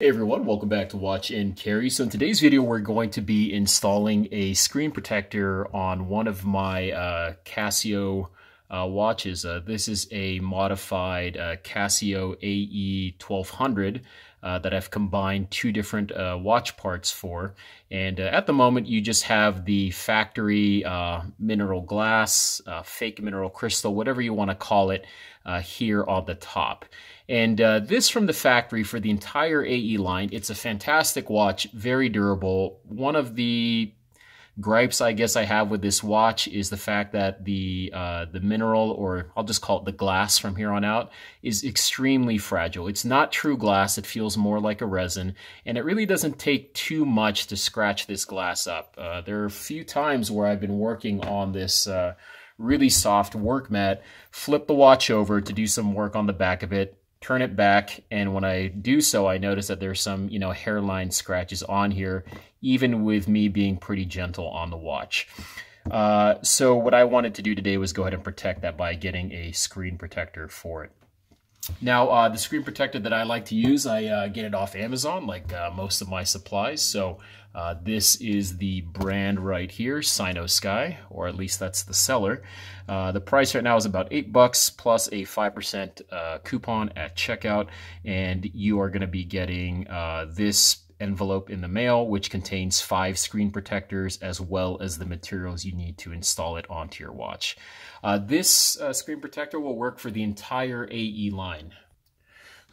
Hey everyone, welcome back to Watch and Carry. So in today's video, we're going to be installing a screen protector on one of my Casio watches. This is a modified Casio AE 1200 that I've combined two different watch parts for. And at the moment, you just have the factory mineral glass, fake mineral crystal, whatever you want to call it, here on the top. And this from the factory for the entire AE line. It's a fantastic watch, very durable. One of the gripes I guess I have with this watch is the fact that the mineral, or I'll just call it the glass from here on out, is extremely fragile. It's not true glass. It feels more like a resin, and it really doesn't take too much to scratch this glass up. There are a few times where I've been working on this really soft work mat, flip the watch over to do some work on the back of it, turn it back, and when I do so, I notice that there's some, hairline scratches on here, even with me being pretty gentle on the watch. So what I wanted to do today was go ahead and protect that by getting a screen protector for it. Now, the screen protector that I like to use, I get it off Amazon, like most of my supplies. So this is the brand right here, Sino Sky, or at least that's the seller. The price right now is about $8 plus a 5% coupon at checkout, and you are going to be getting this envelope in the mail, which contains 5 screen protectors as well as the materials you need to install it onto your watch. This screen protector will work for the entire AE line.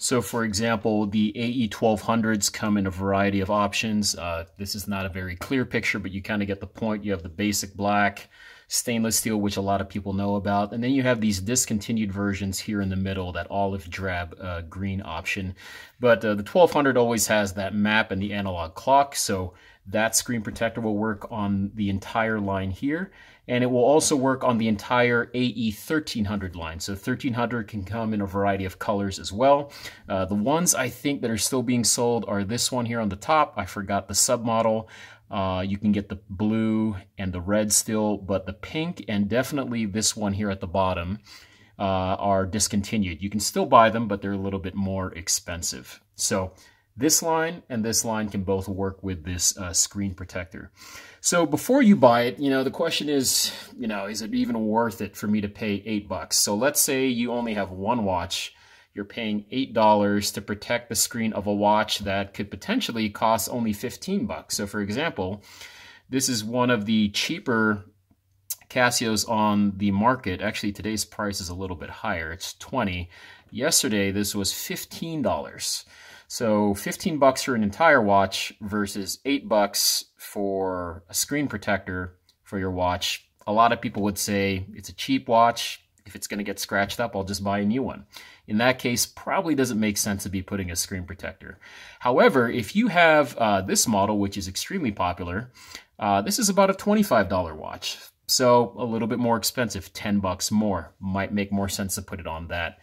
So for example, the AE 1200s come in a variety of options. This is not a very clear picture, but you kind of get the point. You have the basic black, stainless steel, which a lot of people know about. And then you have these discontinued versions here in the middle, that olive drab green option. But the 1200 always has that map and the analog clock. So that screen protector will work on the entire line here. And it will also work on the entire AE 1300 line. So 1300 can come in a variety of colors as well. The ones I think that are still being sold are this one here on the top. I forgot the submodel. You can get the blue and the red still, but the pink and definitely this one here at the bottom are discontinued. You can still buy them, but they're a little bit more expensive. So this line and this line can both work with this screen protector. So before you buy it, the question is, is it even worth it for me to pay $8? So let's say you only have one watch. You're paying $8 to protect the screen of a watch that could potentially cost only $15. So for example, this is one of the cheaper Casios on the market. Actually, today's price is a little bit higher. It's $20. Yesterday, this was $15. So $15 for an entire watch versus $8 for a screen protector for your watch. A lot of people would say it's a cheap watch. If it's going to get scratched up, I'll just buy a new one. In that case, probably doesn't make sense to be putting a screen protector. However, if you have this model, which is extremely popular, this is about a $25 watch. So a little bit more expensive, $10 more. Might make more sense to put it on that.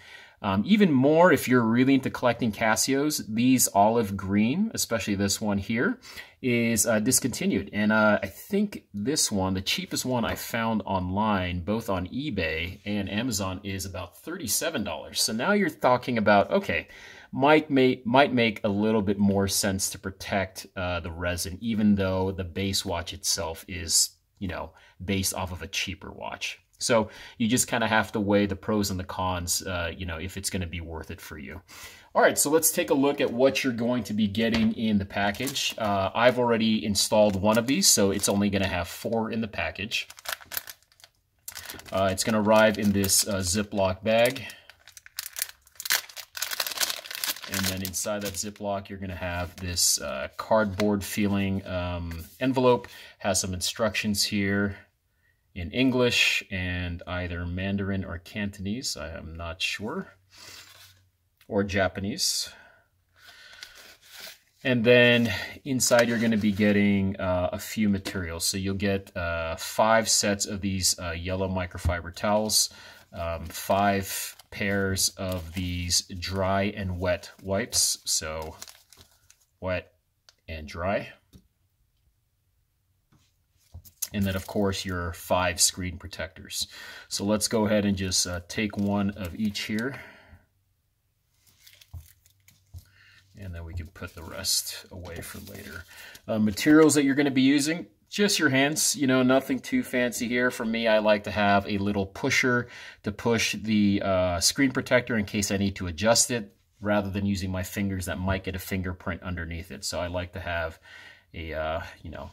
Even more if you're really into collecting Casios, these olive green, especially this one here, is discontinued. And I think this one, the cheapest one I found online, both on eBay and Amazon, is about $37. So now you're talking about, okay, might make a little bit more sense to protect the resin, even though the base watch itself is, based off of a cheaper watch. So you just kind of have to weigh the pros and the cons, if it's going to be worth it for you. All right, so let's take a look at what you're going to be getting in the package. I've already installed one of these, so it's only going to have 4 in the package. It's going to arrive in this Ziploc bag. And then inside that Ziploc, you're going to have this cardboard feeling envelope. Has some instructions here in English and either Mandarin or Cantonese, I am not sure, or Japanese. And then inside you're going to be getting a few materials. So you'll get 5 sets of these yellow microfiber towels, 5 pairs of these dry and wet wipes, so wet and dry. And then, of course, your 5 screen protectors. So let's go ahead and just take one of each here. And then we can put the rest away for later. Materials that you're going to be using, just your hands, you know, nothing too fancy here. For me, I like to have a little pusher to push the screen protector in case I need to adjust it, rather than using my fingers that might get a fingerprint underneath it. So I like to have a, you know,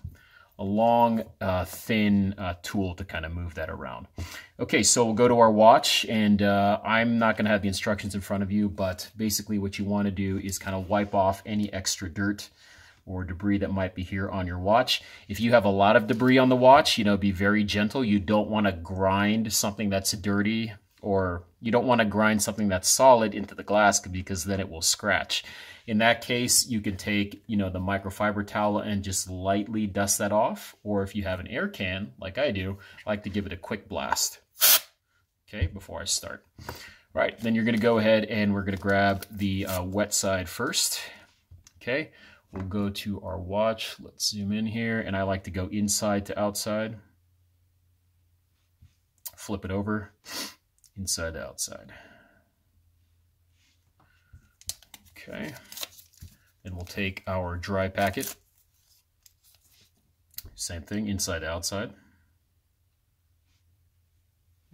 a long, thin tool to kind of move that around. Okay, so we'll go to our watch, and I'm not going to have the instructions in front of you, but basically what you want to do is kind of wipe off any extra dirt or debris that might be here on your watch. If you have a lot of debris on the watch, you know, be very gentle. You don't want to grind something that's dirty, or you don't want to grind something that's solid into the glass, because then it will scratch. In that case, you can take, you know, the microfiber towel and just lightly dust that off. Or if you have an air can, like I do, I like to give it a quick blast, okay, before I start. All right, then you're going to go ahead and we're going to grab the wet side first, okay? We'll go to our watch. Let's zoom in here, and I like to go inside to outside. Flip it over, inside to outside. Okay, then we'll take our dry packet. Same thing, inside to outside.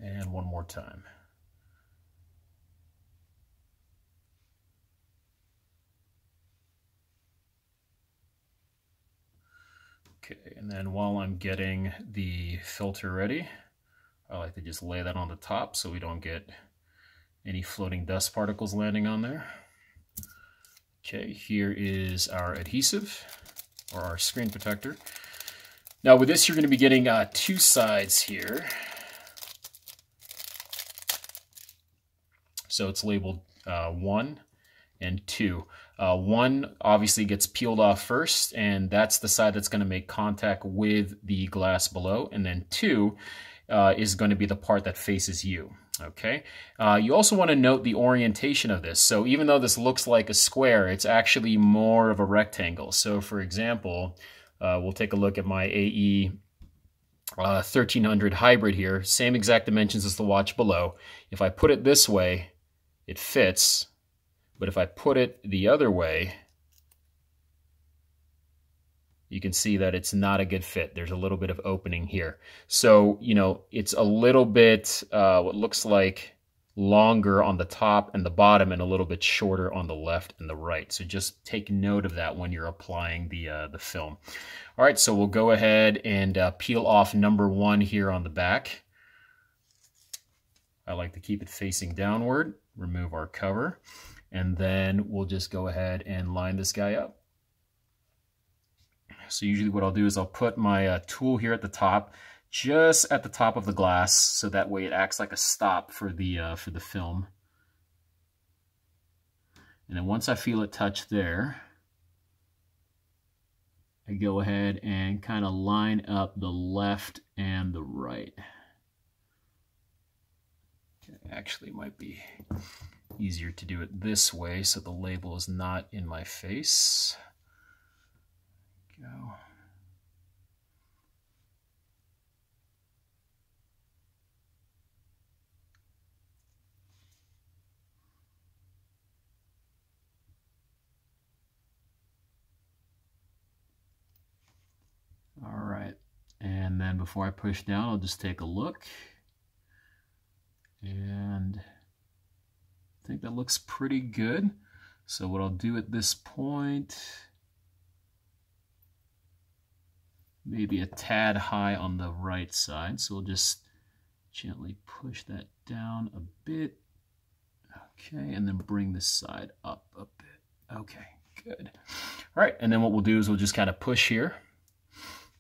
And one more time. Okay, and then while I'm getting the filter ready, I like to just lay that on the top so we don't get any floating dust particles landing on there. Okay, here is our adhesive, or our screen protector. Now with this, you're going to be getting two sides here. So it's labeled 1 and 2. 1 obviously gets peeled off first, and that's the side that's going to make contact with the glass below. And then 2 is going to be the part that faces you. Okay. You also want to note the orientation of this. So even though this looks like a square, it's actually more of a rectangle. So for example, we'll take a look at my AE 1300 hybrid here. Same exact dimensions as the watch below. If I put it this way, it fits. But if I put it the other way, you can see that it's not a good fit. There's a little bit of opening here. So, you know, it's a little bit, what looks like longer on the top and the bottom, and a little bit shorter on the left and the right. So just take note of that when you're applying the film. All right, so we'll go ahead and peel off number 1 here on the back. I like to keep it facing downward, remove our cover, and then we'll just go ahead and line this guy up. So usually what I'll do is I'll put my tool here at the top, just at the top of the glass, so that way it acts like a stop for the film. And then once I feel it touch there, I go ahead and kind of line up the left and the right. Okay, actually, it might be easier to do it this way so the label is not in my face. Go. All right, and then before I push down, I'll just take a look, and I think that looks pretty good. So what I'll do at this point, maybe a tad high on the right side, so we'll just gently push that down a bit. Okay, and then bring this side up a bit. Okay, good. All right, and then what we'll do is we'll just kind of push here.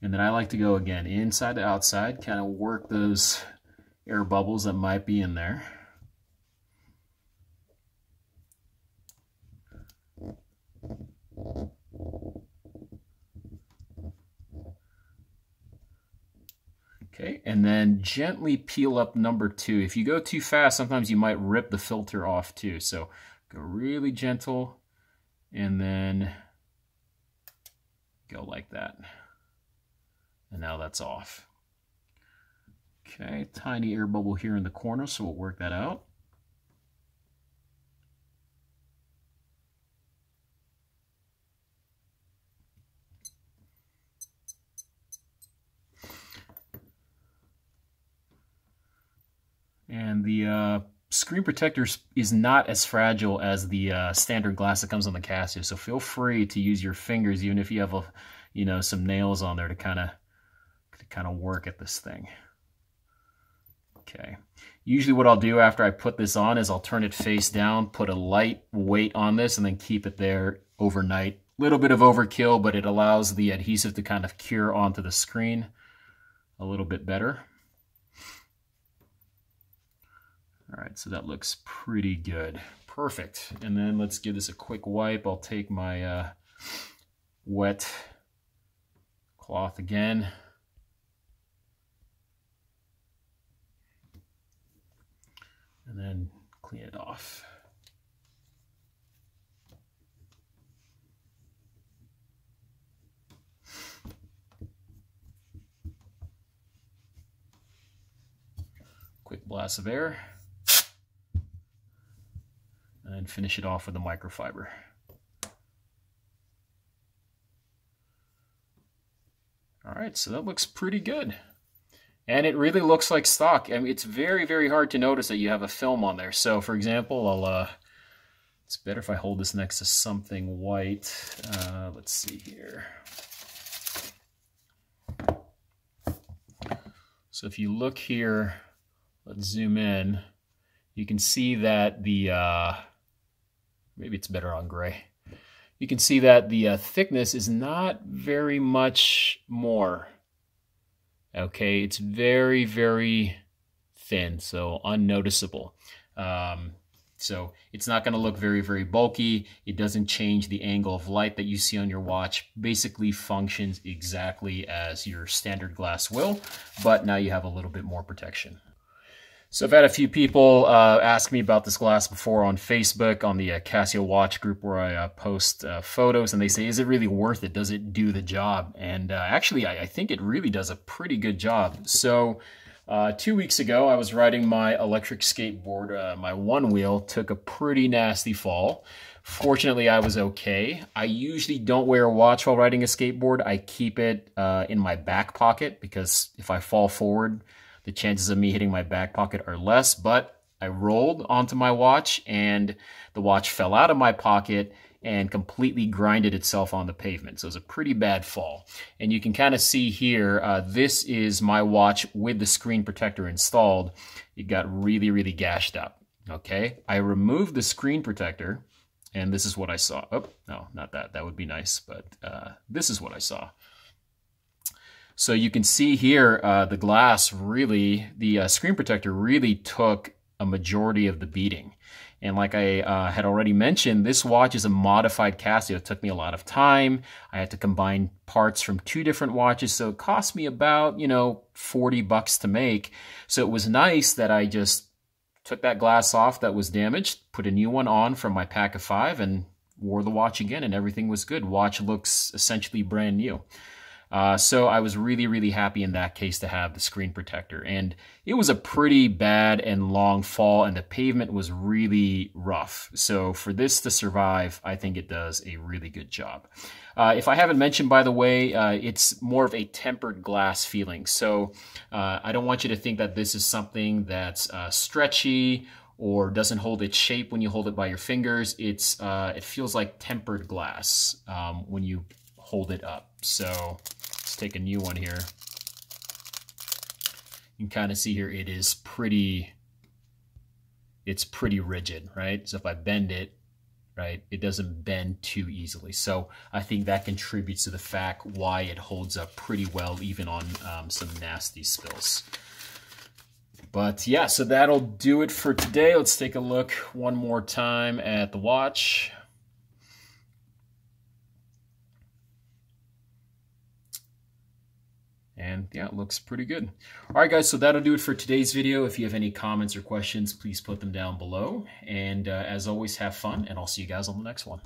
And then I like to go again inside to outside, kind of work those air bubbles that might be in there. Okay, and then gently peel up number 2. If you go too fast, sometimes you might rip the filter off too. So go really gentle, and then go like that. And now that's off. Okay, tiny air bubble here in the corner, so we'll work that out. the screen protector is not as fragile as the standard glass that comes on the Casio, so feel free to use your fingers, even if you have some nails on there, to kind of work at this thing. Okay. Usually what I'll do after I put this on is I'll turn it face down, put a light weight on this, and then keep it there overnight. A little bit of overkill, but it allows the adhesive to kind of cure onto the screen a little bit better. All right, so that looks pretty good. Perfect. And then let's give this a quick wipe. I'll take my wet cloth again. And then clean it off. Quick blast of air. And finish it off with the microfiber. All right, so that looks pretty good. And it really looks like stock. I mean, it's very, very hard to notice that you have a film on there. So, for example, it's better if I hold this next to something white. Let's see here. So if you look here, let's zoom in. You can see that the, maybe it's better on gray. You can see that the thickness is not very much more. Okay, it's very, very thin, so unnoticeable. So it's not going to look very, very bulky. It doesn't change the angle of light that you see on your watch. Basically functions exactly as your standard glass will, but now you have a little bit more protection. So I've had a few people ask me about this glass before on Facebook, on the Casio watch group where I post photos, and they say, is it really worth it? Does it do the job? And actually, I think it really does a pretty good job. So 2 weeks ago, I was riding my electric skateboard. My one wheel took a pretty nasty fall. Fortunately, I was okay. I usually don't wear a watch while riding a skateboard. I keep it in my back pocket because if I fall forward, the chances of me hitting my back pocket are less, but I rolled onto my watch and the watch fell out of my pocket and completely grinded itself on the pavement. So it was a pretty bad fall. And you can kind of see here, this is my watch with the screen protector installed. It got really, really gashed up, okay? I removed the screen protector and this is what I saw. Oh, no, not that. That would be nice, but this is what I saw. So you can see here, the glass really, the screen protector really took a majority of the beating. And like I had already mentioned, this watch is a modified Casio. It took me a lot of time. I had to combine parts from 2 different watches, so it cost me about, $40 to make. So it was nice that I just took that glass off that was damaged, put a new one on from my pack of 5, and wore the watch again, and everything was good. Watch looks essentially brand new. So I was really, really happy in that case to have the screen protector. And it was a pretty bad and long fall, and the pavement was really rough. So for this to survive, I think it does a really good job. If I haven't mentioned, by the way, it's more of a tempered glass feeling. So I don't want you to think that this is something that's stretchy or doesn't hold its shape when you hold it by your fingers. It feels like tempered glass when you hold it up. So let's take a new one here. You can kind of see here it's pretty rigid, right? So if I bend it, right, it doesn't bend too easily. So I think that contributes to the fact why it holds up pretty well even on some nasty spills. But yeah, so that'll do it for today. Let's take a look one more time at the watch. And yeah, it looks pretty good. All right, guys, so that'll do it for today's video. If you have any comments or questions, please put them down below. And as always, have fun, and I'll see you guys on the next one.